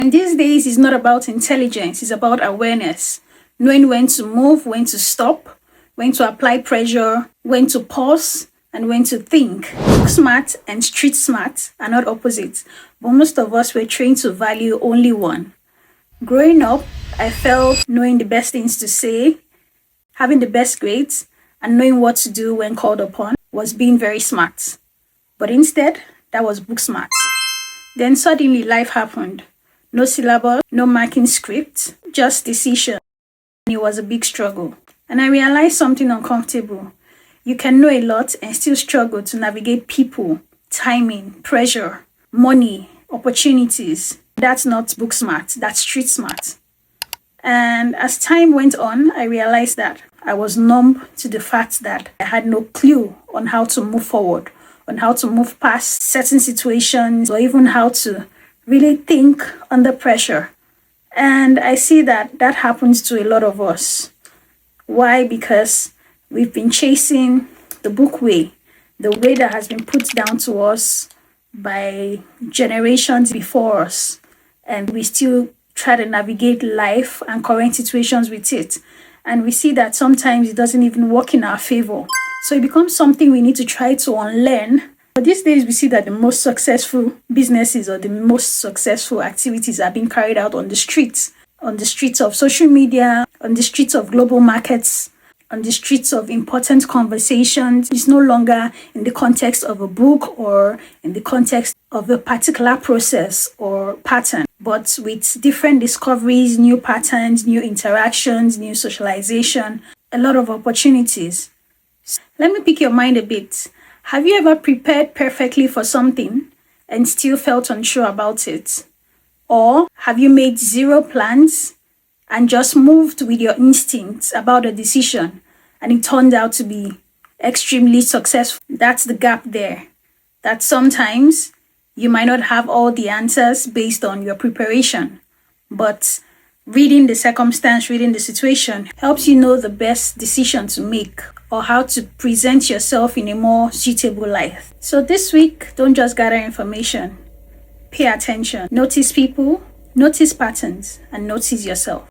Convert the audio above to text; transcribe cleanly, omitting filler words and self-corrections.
And these days, it's not about intelligence, it's about awareness. Knowing when to move, when to stop, when to apply pressure, when to pause, and when to think. Book smart and street smart are not opposites, but most of us were trained to value only one. Growing up, I felt knowing the best things to say, having the best grades, and knowing what to do when called upon was being very smart. But instead, that was book smart. Then suddenly life happened. No syllabus, no marking script, just decision. And it was a big struggle. And I realized something uncomfortable. You can know a lot and still struggle to navigate people, timing, pressure, money, opportunities. That's not book smart, that's street smart. And as time went on, I realized that I was numb to the fact that I had no clue on how to move forward, on how to move past certain situations, or even how to really think under pressure. And I see that that happens to a lot of us. Why? Because we've been chasing the book way, the way that has been put down to us by generations before us. And we still try to navigate life and current situations with it. And we see that sometimes it doesn't even work in our favor. So it becomes something we need to try to unlearn. But these days we see that the most successful businesses or the most successful activities are being carried out on the streets of social media, on the streets of global markets, on the streets of important conversations. It's no longer in the context of a book or in the context of a particular process or pattern, but with different discoveries, new patterns, new interactions, new socialization, a lot of opportunities. Let me pick your mind a bit. Have you ever prepared perfectly for something and still felt unsure about it? Or have you made zero plans and just moved with your instincts about a decision and it turned out to be extremely successful? That's the gap there. That sometimes you might not have all the answers based on your preparation, but reading the circumstance, reading the situation helps you know the best decision to make or how to present yourself in a more suitable light. So this week, don't just gather information. Pay attention. Notice people, notice patterns, and notice yourself.